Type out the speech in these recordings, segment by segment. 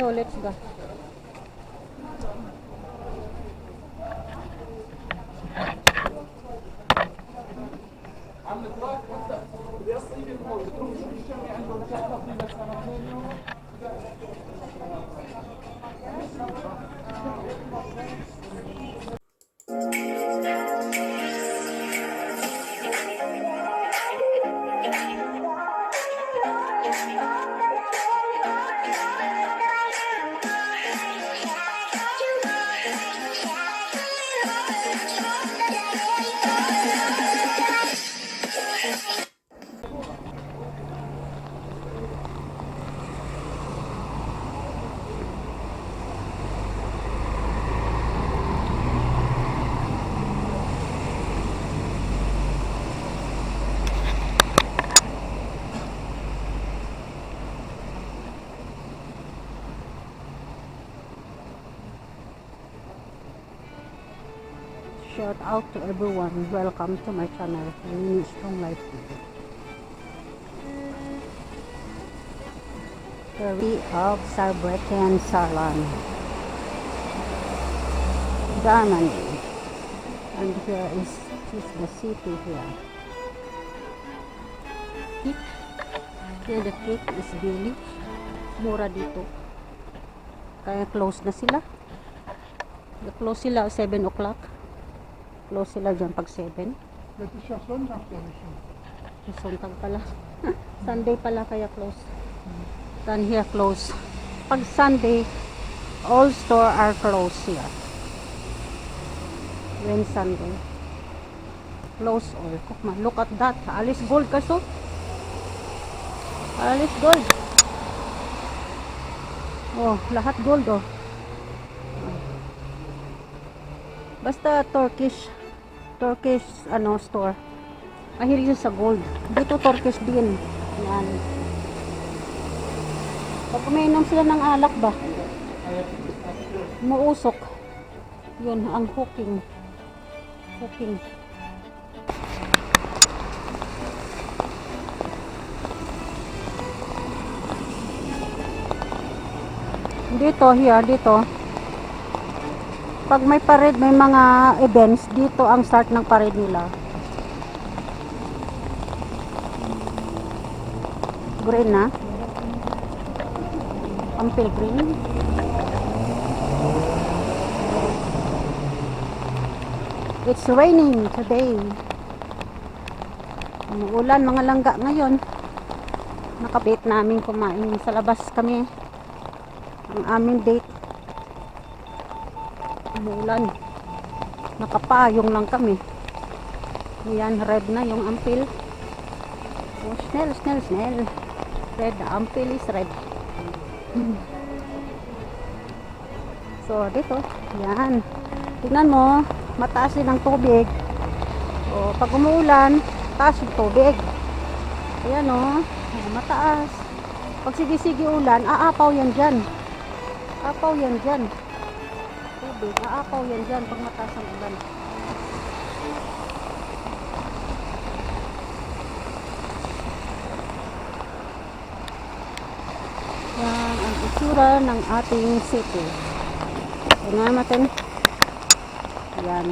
So let's go. Shout out to everyone. Welcome to my channel, Mini Strong Life TV. City of Saarbrücken, Saarland, Germany. And here is the city here. Here the cake is village. Mura dito. Kaya close na sila. Close sila 7 o'clock. Close sila dyan pag 7. Das ist ja Sonntag, glaube ich. Sonntag pala. Sunday pala kaya close. Then here close. Pag Sunday, all store are closed here. When Sunday, close all. Look at that. Alice Gold kaso. Alice Gold. Oh, lahat gold oh. Basta Turkish store. Mahilig sa gold. Dito Turkish din. Yan. Pag umiinom sila ng alak ba? Muusok. Yun ang hooking. Dito. Pag may parade, may mga events, dito ang start ng parade nila. Green na. Ampil green. It's raining today. Umuulan, mga langga ngayon. Nakabit namin kumain. Sa labas kami. Ang aming date. Umuulan. Nakapayong lang kami. Ayan, red na yung ampil. Oh, snell. Red, the ampil is red. So, dito. Yan. Tingnan mo, mataas din ang tubig. O, pag umuulan, taas yung tubig. Ayan o, mataas. Pag sige-sige ulan, aapaw yan dyan. Tubig, aapaw yan dyan pag mataas ang ulan. Yan ang itsura ng ating city. Tingnan natin. Yan.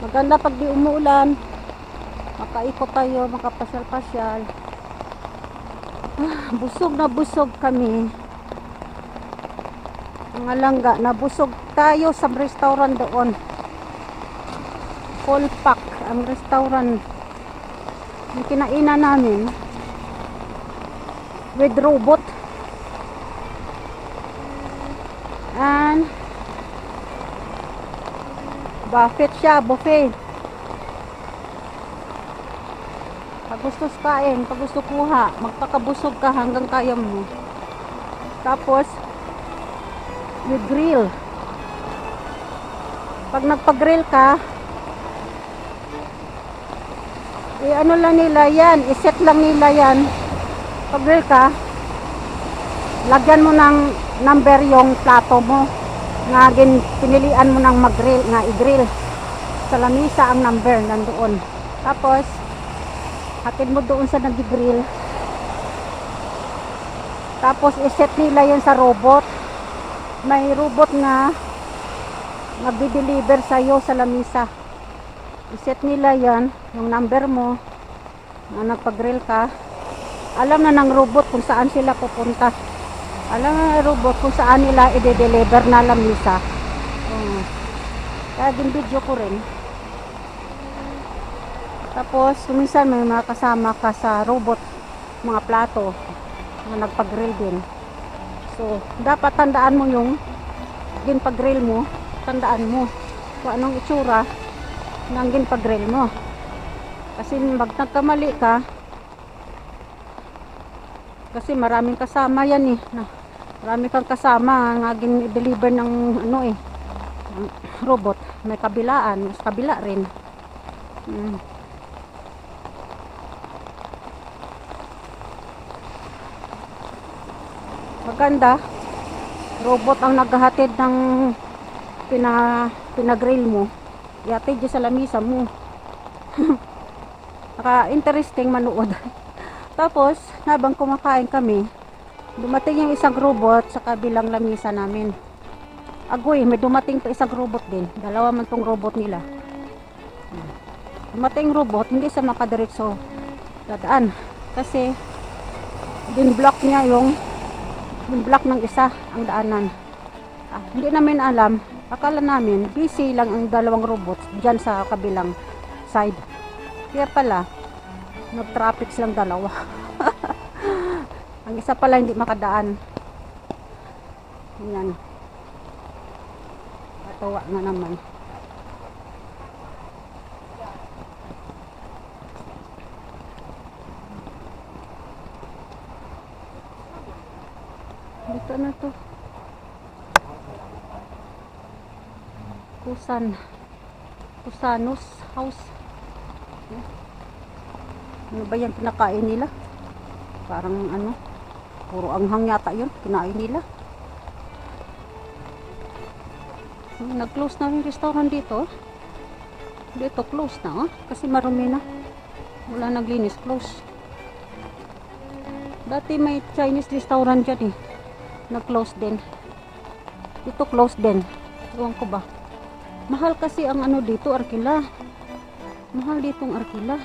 Maganda pag di umuulan. Makaikot tayo, makapasyal-pasyal. Busog na busog kami. Mga langga, nabusog tayo sa restaurant doon. Full pack ang restaurant. Yung kinainan namin with robot. And buffet siya, buffet. Pag gusto kain, pag gusto kuha, magpakabusog ka hanggang kaya mo. Tapos with grill. Pag nagpag-grill ka, ano lang nila yan, iset lang nila yan. Pag grill ka, lagyan mo ng number yung plato mo. Nga pinilian mo ng mag-grill, nga i-grill. Sa lamisa ang number nandoon. Tapos hatid mo doon sa nag-grill. Tapos iset nila yan sa robot. May robot nga magdi-deliver sa'yo sa lamisa. Iset nila yan, yung number mo na nagpag-grill ka. Alam na ng robot kung saan sila pupunta. Alam na ng robot kung saan nila i-deliver na lamisa. Kaya din video ko rin. Tapos, minsan may mga kasama ka sa robot, mga plato na nagpag-grill din. So, dapat tandaan mo yung ginpag-grill mo, tandaan mo kung anong itsura ng ginpag-grill mo. Kasi pag nagkamali ka, kasi maraming kasama yan eh. Marami kang kasama nga gin-deliver ng ano eh, ng robot. May kabilaan, mas kabila rin. Maganda. Robot ang naghahatid ng pinagrill mo. Ihatid dyan sa lamisa mo. Naka-interesting manood. Tapos, habang kumakain kami, dumating yung isang robot sa kabilang lamisa namin. Agoy, may dumating pa isang robot din. Dalawa man tong robot nila. Dumating robot, hindi sa makadiretso dadaan. Kasi, din-block niya yung block ng isa ang daanan. Hindi namin alam. Akala namin, busy lang ang dalawang robots dyan sa kabilang side. Kaya pala, nag-traffic silang dalawa. Ang isa pala hindi makadaan. Yan. Katawa na naman. Dito na to. Kusanos house. Ano ba yan pinakain nila? Parang ano, puro anghang yata yun, kinain nila. Nag-close na yung restaurant dito. Dito close na kasi marumi na. Wala naglinis, close. Dati may Chinese restaurant dyan eh. Nag-close din. Dito close din. Ewan ko ba. Mahal kasi ang ano dito, arkila. Mahal ditong arkila.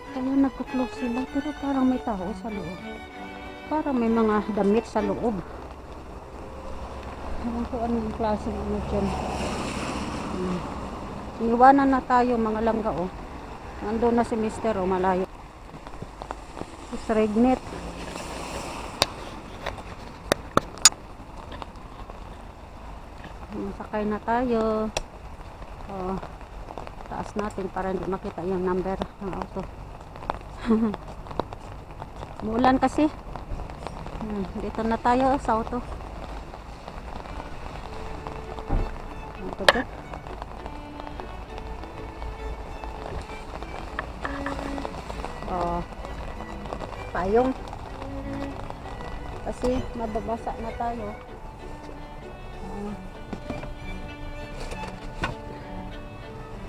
Kaya nagko-close sila. Pero parang may tao sa loob. Parang may mga damit sa loob. Ewan ko anong klase ano dyan. Iniwanan na tayo mga langga Nandun na si Mister malayo. Sa Regnet. Sakay na tayo. Taas natin para hindi makita yung number ng auto. Muulan kasi. Dito na tayo sa auto. Ito ba? Payong. Kasi mababasa na tayo.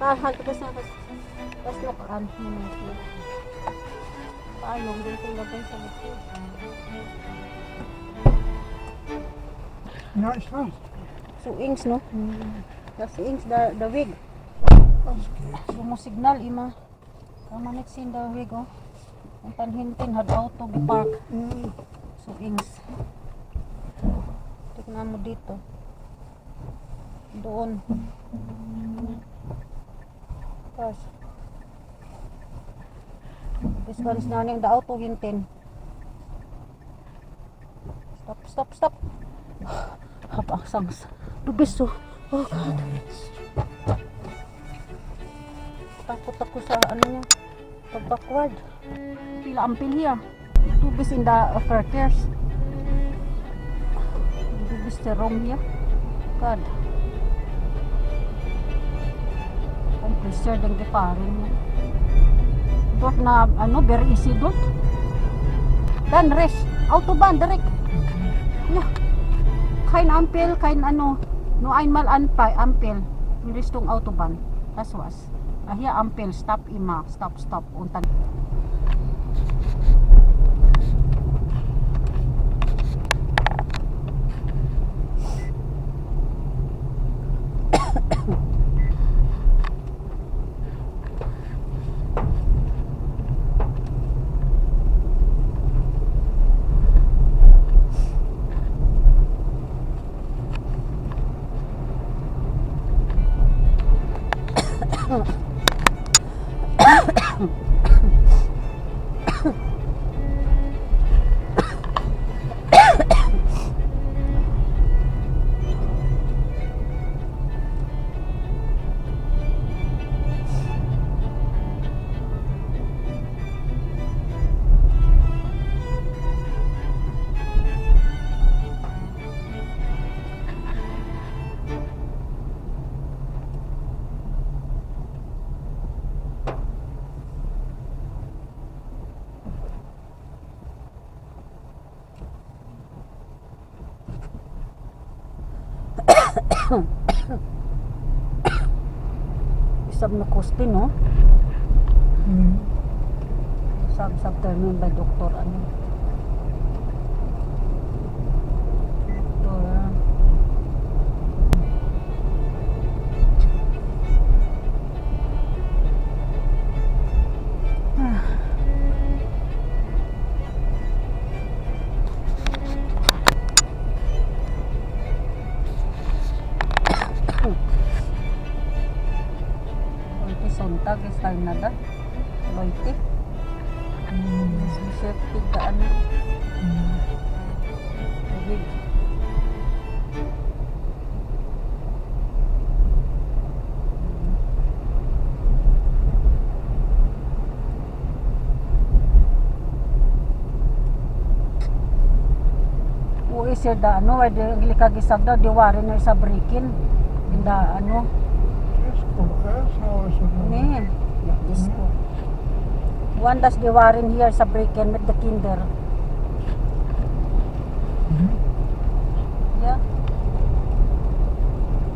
Tahal ko sa tas lokaan. Payong dito lagay sa likod. Nice house. So ings no? That's ings the wig. That's good. Sumo signal ima. Kamanit sin the wig Ang panhintin had auto be park. So ings. Tignan mo dito. Doon. Gosh. This one is now the auto hintin. Stop. Habang sangs. Lubis oh God. Takot ako sa ano niya. Pag-backward. Pila ampil hiya. Lubis in the upper-tiers. Lubis the wrong hiya. God. Compressor ng giparin niya. Dot na very easy dot. Dan rest. Autobahn direct. Yeah. Kain ampel, kain no einmal anpay ampel. Richtung Autobahn. Das was. Hier ampel, stop immer, stop. Und dann Isab na kusti, no? Hmm. Subtermin by doktor, ano? Doktor, Loite sontag is time na da. Loite. Safety ka ano. Big. Uwi sir da ano, why di glikag-isag daw, diwari na isa breakin. Da ano, Disco, S-Haus oder? ni, disco. One das diwarin here sa breakin with the kinder. Mhm. Yeah.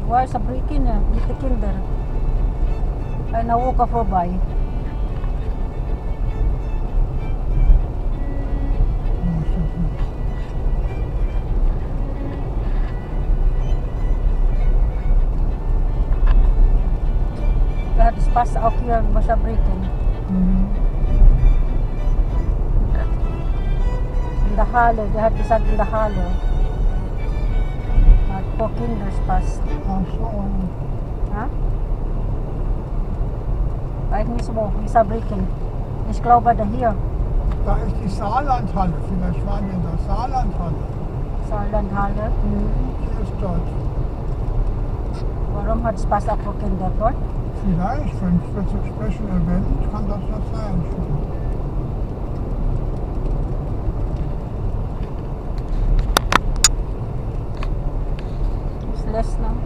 Why sa breakin ya, with the kinder. Ay nawuka for by. Was ist das denn? Lahat is pass out here mo sa breakin. Mhm. In the hollow, they had isag in the hollow. At po kinders pass. Ach so. Ha? Kahit mismo, isa breakin. Is Klauba da here. Da ist die Saarlandhalle. Vielleicht waren wir in der Saarlandhalle. Sa Landhalle. Die ist dort. Warum hat es pass up for kinder dort? Vielleicht, wenn es das Special Event, kann das sein. It's less now.